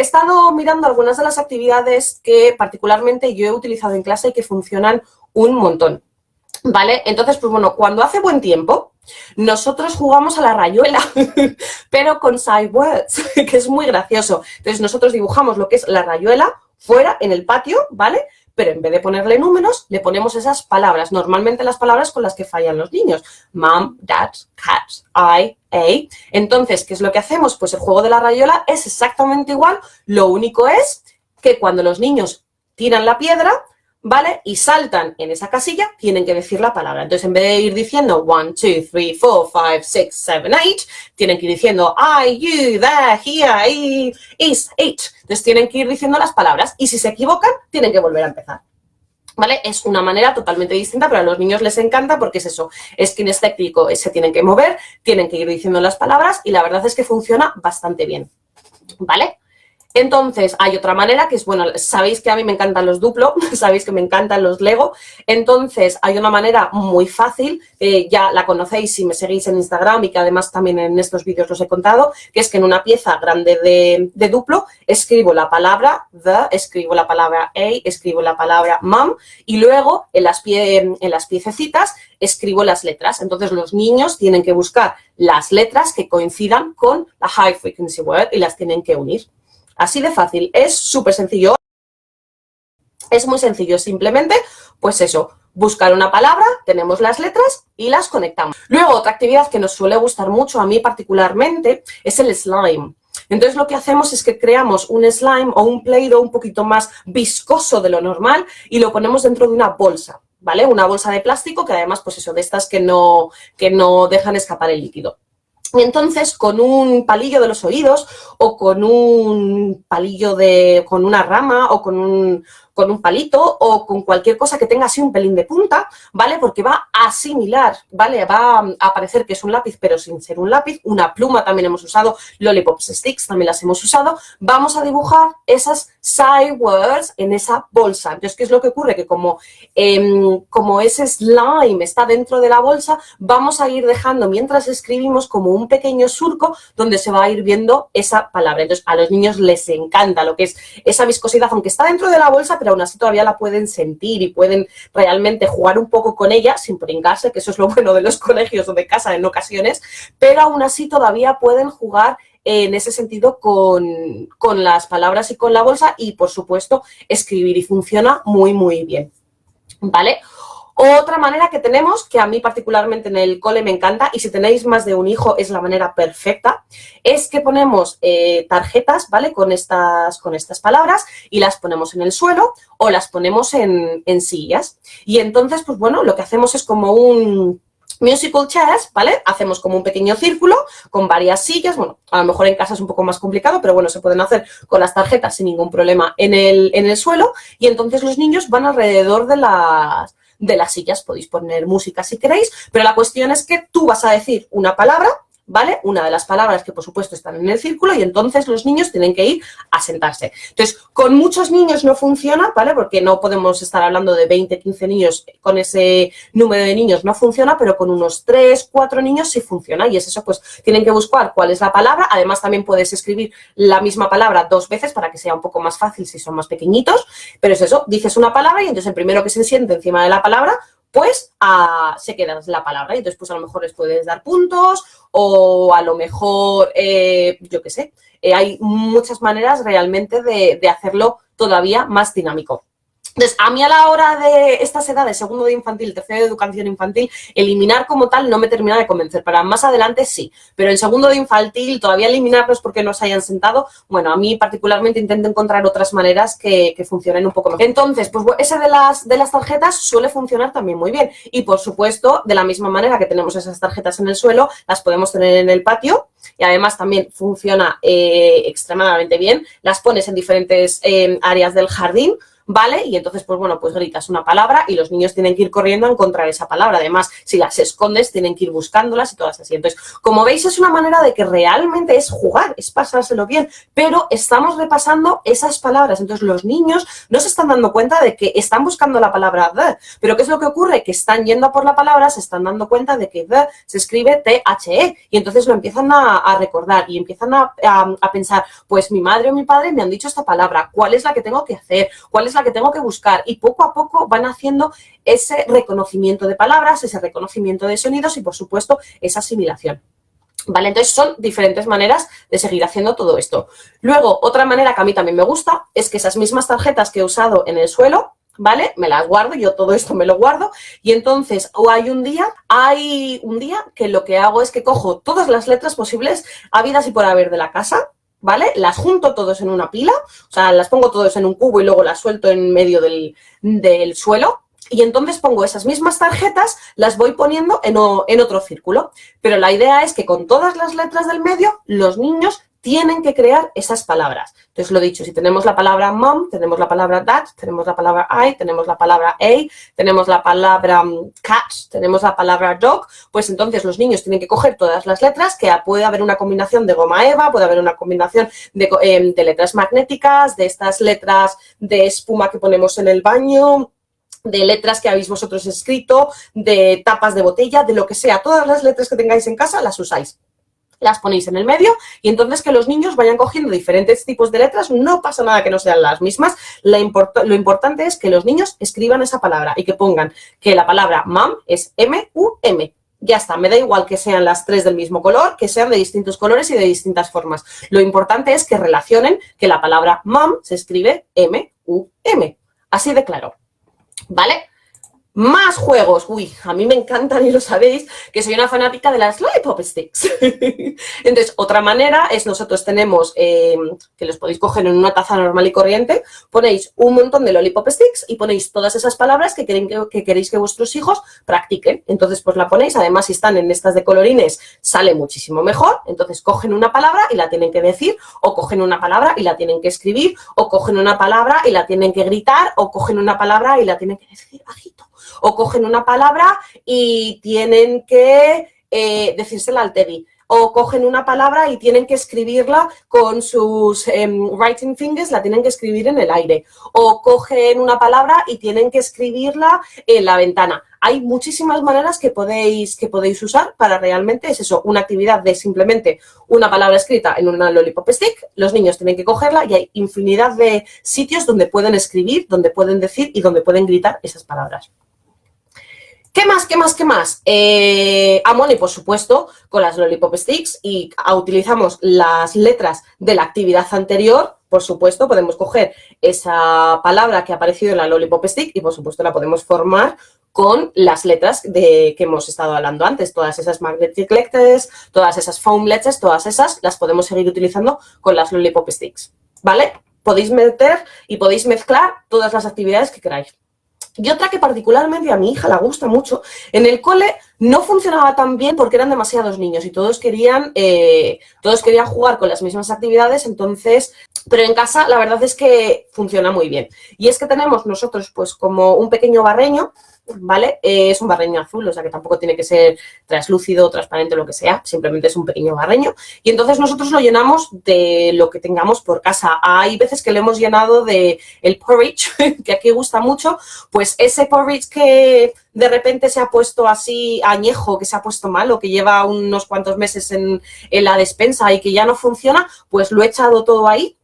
he estado mirando algunas de las actividades que particularmente yo he utilizado en clase y que funcionan un montón, ¿vale? Entonces, pues bueno, cuando hace buen tiempo, nosotros jugamos a la rayuela, pero con side words, que es muy gracioso. Entonces, nosotros dibujamos lo que es la rayuela fuera, en el patio, ¿vale? Pero en vez de ponerle números, le ponemos esas palabras, normalmente las palabras con las que fallan los niños. Mom, dad, cat, I, a. Entonces, ¿qué es lo que hacemos? Pues el juego de la rayuela es exactamente igual, lo único es que cuando los niños tiran la piedra, ¿vale? Y saltan en esa casilla, tienen que decir la palabra. Entonces, en vez de ir diciendo 1, 2, 3, 4, 5, 6, 7, 8, tienen que ir diciendo I, you, there, here, is, it. Entonces, tienen que ir diciendo las palabras y si se equivocan, tienen que volver a empezar. ¿Vale? Es una manera totalmente distinta, pero a los niños les encanta porque es eso, es kinestético, se tienen que mover, tienen que ir diciendo las palabras y la verdad es que funciona bastante bien, ¿vale? Entonces, hay otra manera que es, bueno, sabéis que a mí me encantan los Duplo, sabéis que me encantan los Lego, entonces hay una manera muy fácil, ya la conocéis si me seguís en Instagram y que además también en estos vídeos los he contado, que es que en una pieza grande de Duplo escribo la palabra the, escribo la palabra a, escribo la palabra mom y luego en las piececitas escribo las letras. Entonces los niños tienen que buscar las letras que coincidan con la high frequency word y las tienen que unir. Así de fácil, es súper sencillo, es muy sencillo, simplemente, pues eso, buscar una palabra, tenemos las letras y las conectamos. Luego, otra actividad que nos suele gustar mucho, a mí particularmente, es el slime. Entonces, lo que hacemos es que creamos un slime o un Play-Doh un poquito más viscoso de lo normal y lo ponemos dentro de una bolsa, ¿vale? Una bolsa de plástico que además, pues eso, de estas que no dejan escapar el líquido. Y entonces, con un palillo de los oídos o con un palillo con una rama o con un palito o con cualquier cosa que tenga así un pelín de punta, ¿vale? Porque va a asimilar, ¿vale? Va a parecer que es un lápiz, pero sin ser un lápiz. Una pluma también hemos usado, lollipops sticks también las hemos usado. Vamos a dibujar esas side words en esa bolsa. Entonces, ¿qué es lo que ocurre? Que como ese slime está dentro de la bolsa, vamos a ir dejando, mientras escribimos, como un pequeño surco donde se va a ir viendo esa palabra. Entonces, a los niños les encanta lo que es esa viscosidad, aunque está dentro de la bolsa, pero aún así todavía la pueden sentir y pueden realmente jugar un poco con ella sin pringarse, que eso es lo bueno de los colegios o de casa en ocasiones, pero aún así todavía pueden jugar en ese sentido con las palabras y con la bolsa y, por supuesto, escribir y funciona muy, muy bien, ¿vale? Otra manera que tenemos, que a mí particularmente en el cole me encanta, y si tenéis más de un hijo es la manera perfecta, es que ponemos tarjetas, ¿vale? Con estas palabras y las ponemos en el suelo o las ponemos en sillas. Y entonces, pues bueno, lo que hacemos es como un musical chairs, ¿vale? Hacemos como un pequeño círculo con varias sillas. Bueno, a lo mejor en casa es un poco más complicado, pero bueno, se pueden hacer con las tarjetas sin ningún problema en el suelo. Y entonces los niños van alrededor de las sillas. Podéis poner música si queréis, pero la cuestión es que tú vas a decir una palabra, ¿vale? Una de las palabras que, por supuesto, están en el círculo y entonces los niños tienen que ir a sentarse. Entonces, con muchos niños no funciona, ¿vale? Porque no podemos estar hablando de 20, 15 niños, con ese número de niños no funciona, pero con unos 3, 4 niños sí funciona y es eso, pues tienen que buscar cuál es la palabra. Además, también puedes escribir la misma palabra 2 veces para que sea un poco más fácil si son más pequeñitos, pero es eso, dices una palabra y entonces el primero que se siente encima de la palabra, pues se queda la palabra y entonces pues a lo mejor les puedes dar puntos o a lo mejor, yo qué sé, hay muchas maneras realmente de hacerlo todavía más dinámico. Entonces, a mí a la hora de estas edades, segundo de infantil, tercero de educación infantil, eliminar como tal no me termina de convencer. Para más adelante sí, pero en segundo de infantil todavía eliminarlos porque no se hayan sentado, bueno, a mí particularmente intento encontrar otras maneras que funcionen un poco mejor. Entonces, pues ese de las tarjetas suele funcionar también muy bien. Y, por supuesto, de la misma manera que tenemos esas tarjetas en el suelo, las podemos tener en el patio y además también funciona extremadamente bien. Las pones en diferentes áreas del jardín, ¿vale? Y entonces, pues bueno, pues gritas una palabra y los niños tienen que ir corriendo a encontrar esa palabra. Además, si las escondes, tienen que ir buscándolas y todas así. Entonces, como veis, es una manera de que realmente es jugar, es pasárselo bien, pero estamos repasando esas palabras. Entonces, los niños no se están dando cuenta de que están buscando la palabra the, pero ¿qué es lo que ocurre? Que están yendo a por la palabra, se están dando cuenta de que the se escribe T-H-E y entonces lo empiezan a recordar y empiezan a pensar, pues mi madre o mi padre me han dicho esta palabra, ¿cuál es la que tengo que hacer? ¿Cuál es la que tengo que buscar? Y poco a poco van haciendo ese reconocimiento de palabras, ese reconocimiento de sonidos y, por supuesto, esa asimilación. ¿Vale? Entonces son diferentes maneras de seguir haciendo todo esto. Luego, otra manera que a mí también me gusta es que esas mismas tarjetas que he usado en el suelo, ¿vale? Me las guardo, yo todo esto me lo guardo y entonces hay un día que lo que hago es que cojo todas las letras posibles habidas y por haber de la casa, ¿vale? Las junto todos en una pila, o sea, las pongo todos en un cubo y luego las suelto en medio del suelo. Y entonces pongo esas mismas tarjetas, las voy poniendo en otro círculo. Pero la idea es que con todas las letras del medio, los niños tienen que crear esas palabras. Entonces, lo dicho, si tenemos la palabra mom, tenemos la palabra dad, tenemos la palabra I, tenemos la palabra a, tenemos la palabra cat, tenemos la palabra dog, pues entonces los niños tienen que coger todas las letras, que puede haber una combinación de goma eva, puede haber una combinación de letras magnéticas, de estas letras de espuma que ponemos en el baño, de letras que habéis vosotros escrito, de tapas de botella, de lo que sea. Todas las letras que tengáis en casa las usáis. Las ponéis en el medio y entonces que los niños vayan cogiendo diferentes tipos de letras. No pasa nada que no sean las mismas. Lo importante es que los niños escriban esa palabra y que pongan que la palabra mom es M-U-M. Ya está, me da igual que sean las tres del mismo color, que sean de distintos colores y de distintas formas. Lo importante es que relacionen que la palabra mom se escribe M-U-M. Así de claro. ¿Vale? Más juegos. Uy, a mí me encantan y lo sabéis, que soy una fanática de las Lollipop Sticks. Entonces, otra manera es nosotros tenemos, que los podéis coger en una taza normal y corriente, ponéis un montón de Lollipop Sticks y ponéis todas esas palabras que queréis que vuestros hijos practiquen. Entonces, pues la ponéis, además si están en estas de colorines, sale muchísimo mejor. Entonces, cogen una palabra y la tienen que decir, o cogen una palabra y la tienen que escribir, o cogen una palabra y la tienen que gritar, o cogen una palabra y la tienen que decir bajito. O cogen una palabra y tienen que decírsela al Teddy. O cogen una palabra y tienen que escribirla con sus writing fingers, la tienen que escribir en el aire. O cogen una palabra y tienen que escribirla en la ventana. Hay muchísimas maneras que podéis usar para realmente, es eso, una actividad de simplemente una palabra escrita en una Lollipop Stick. Los niños tienen que cogerla y hay infinidad de sitios donde pueden escribir, donde pueden decir y donde pueden gritar esas palabras. ¿Qué más? Money, por supuesto, con las Lollipop Sticks y utilizamos las letras de la actividad anterior. Por supuesto, podemos coger esa palabra que ha aparecido en la Lollipop Stick y, por supuesto, la podemos formar con las letras que hemos estado hablando antes. Todas esas magnetic letters, todas esas foam letters, todas esas las podemos seguir utilizando con las Lollipop Sticks, ¿vale? Podéis meter y podéis mezclar todas las actividades que queráis. Y otra que particularmente a mi hija le gusta mucho, en el cole no funcionaba tan bien porque eran demasiados niños y todos querían jugar con las mismas actividades, entonces, pero en casa la verdad es que funciona muy bien. Y es que tenemos nosotros pues como un pequeño barreño, ¿vale? Es un barreño azul, o sea que tampoco tiene que ser translúcido, transparente, lo que sea, simplemente es un pequeño barreño. Y entonces nosotros lo llenamos de lo que tengamos por casa. Hay veces que lo hemos llenado de el porridge, que aquí gusta mucho, pues ese porridge que de repente se ha puesto así añejo, que se ha puesto malo, que lleva unos cuantos meses en la despensa y que ya no funciona, pues lo he echado todo ahí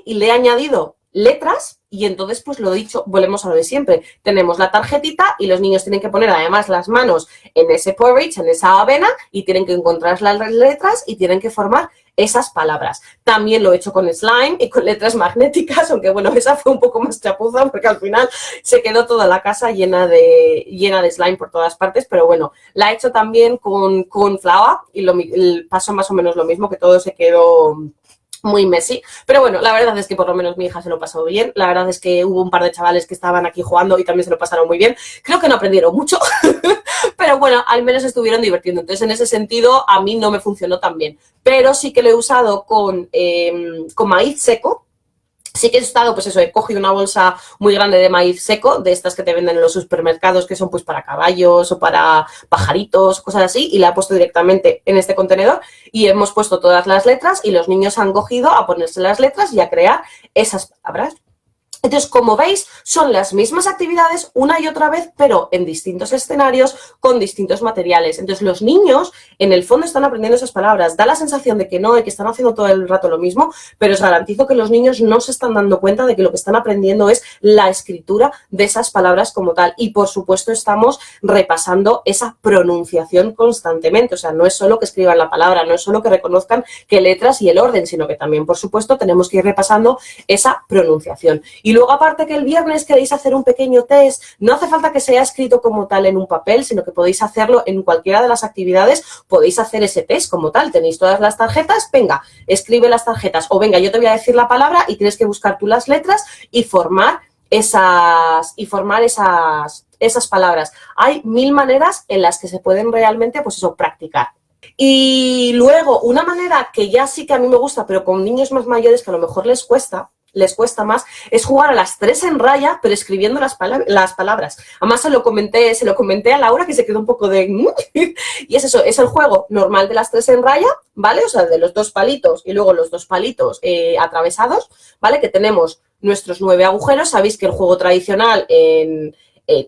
y le he añadido letras y entonces, pues lo dicho, volvemos a lo de siempre. Tenemos la tarjetita y los niños tienen que poner además las manos en ese porridge, en esa avena y tienen que encontrar las letras y tienen que formar esas palabras. También lo he hecho con slime y con letras magnéticas, aunque bueno, esa fue un poco más chapuza porque al final se quedó toda la casa llena de slime por todas partes, pero bueno, la he hecho también con flour y pasó más o menos lo mismo, que todo se quedó muy messy, pero bueno, la verdad es que por lo menos mi hija se lo pasó bien. La verdad es que hubo un par de chavales que estaban aquí jugando y también se lo pasaron muy bien. Creo que no aprendieron mucho, pero bueno, al menos estuvieron divirtiendo. Entonces, en ese sentido, a mí no me funcionó tan bien. Pero sí que lo he usado con maíz seco Sí que he estado, pues eso, he cogido una bolsa muy grande de maíz seco, de estas que te venden en los supermercados, que son pues para caballos o para pajaritos, cosas así, y la he puesto directamente en este contenedor y hemos puesto todas las letras y los niños han cogido a ponerse las letras y a crear esas palabras. Entonces, como veis, son las mismas actividades una y otra vez, pero en distintos escenarios, con distintos materiales. Entonces, los niños, en el fondo, están aprendiendo esas palabras. Da la sensación de que no, de que están haciendo todo el rato lo mismo, pero os garantizo que los niños no se están dando cuenta de que lo que están aprendiendo es la escritura de esas palabras como tal. Y, por supuesto, estamos repasando esa pronunciación constantemente. O sea, no es solo que escriban la palabra, no es solo que reconozcan qué letras y el orden, sino que también, por supuesto, tenemos que ir repasando esa pronunciación. Y luego, aparte que el viernes queréis hacer un pequeño test, no hace falta que sea escrito como tal en un papel, sino que podéis hacerlo en cualquiera de las actividades, podéis hacer ese test como tal. Tenéis todas las tarjetas, venga, escribe las tarjetas, o venga, yo te voy a decir la palabra y tienes que buscar tú las letras y formar esas palabras. Hay 1000 maneras en las que se pueden realmente, pues eso, practicar. Y luego, una manera que ya sí que a mí me gusta, pero con niños más mayores que a lo mejor les cuesta más, es jugar a las 3 en raya, pero escribiendo las palabras. Además, se lo comenté a Laura, que se quedó un poco de... y es eso, es el juego normal de las 3 en raya, ¿vale? O sea, de los 2 palitos y luego los 2 palitos atravesados, ¿vale? Que tenemos nuestros 9 agujeros. Sabéis que el juego tradicional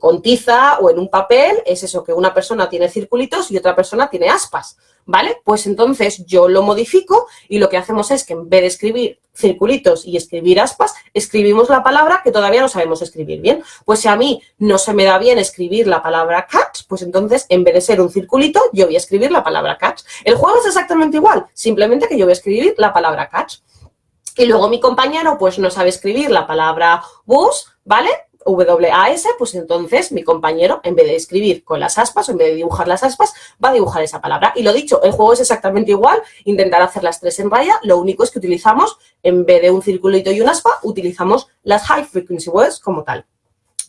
con tiza o en un papel es eso, que una persona tiene circulitos y otra persona tiene aspas, ¿vale? Pues entonces yo lo modifico y lo que hacemos es que en vez de escribir circulitos y escribir aspas, escribimos la palabra que todavía no sabemos escribir bien. Pues si a mí no se me da bien escribir la palabra cat, pues entonces en vez de ser un circulito, yo voy a escribir la palabra cat. El juego es exactamente igual, simplemente que yo voy a escribir la palabra cat. Y luego mi compañero pues no sabe escribir la palabra bus, ¿vale? WAS, pues entonces mi compañero, en vez de escribir con las aspas, o en vez de dibujar las aspas, va a dibujar esa palabra. Y lo dicho, el juego es exactamente igual, intentar hacer las 3 en raya, lo único es que utilizamos, en vez de un circulito y un aspa, utilizamos las high frequency words como tal.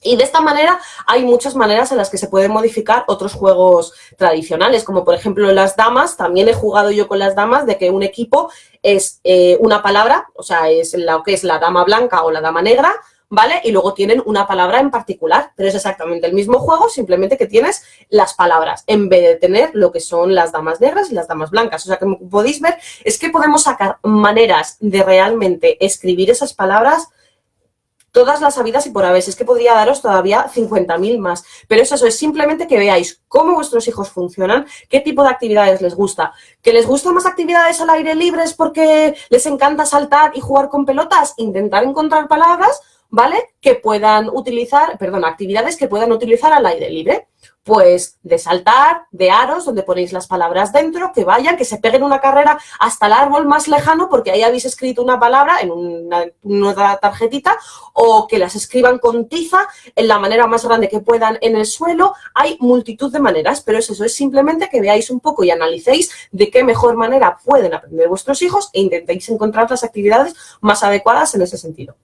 Y de esta manera hay muchas maneras en las que se pueden modificar otros juegos tradicionales, como por ejemplo las damas. También he jugado yo con las damas de que un equipo es una palabra, o sea, es lo que es la dama blanca o la dama negra, ¿vale? Y luego tienen una palabra en particular, pero es exactamente el mismo juego, simplemente que tienes las palabras, en vez de tener lo que son las damas negras y las damas blancas. O sea, que como podéis ver, es que podemos sacar maneras de realmente escribir esas palabras todas las habidas y por haber. Es que podría daros todavía 50.000 más. Pero eso es simplemente que veáis cómo vuestros hijos funcionan, qué tipo de actividades les gusta. ¿Que les gustan más actividades al aire libre es porque les encanta saltar y jugar con pelotas? Intentar encontrar palabras, ¿vale? Que puedan utilizar, actividades que puedan utilizar al aire libre. Pues de saltar, de aros, donde ponéis las palabras dentro, que vayan, que se peguen una carrera hasta el árbol más lejano, porque ahí habéis escrito una palabra en una tarjetita, o que las escriban con tiza en la manera más grande que puedan en el suelo. Hay multitud de maneras, pero es eso, es simplemente que veáis un poco y analicéis de qué mejor manera pueden aprender vuestros hijos e intentéis encontrar las actividades más adecuadas en ese sentido.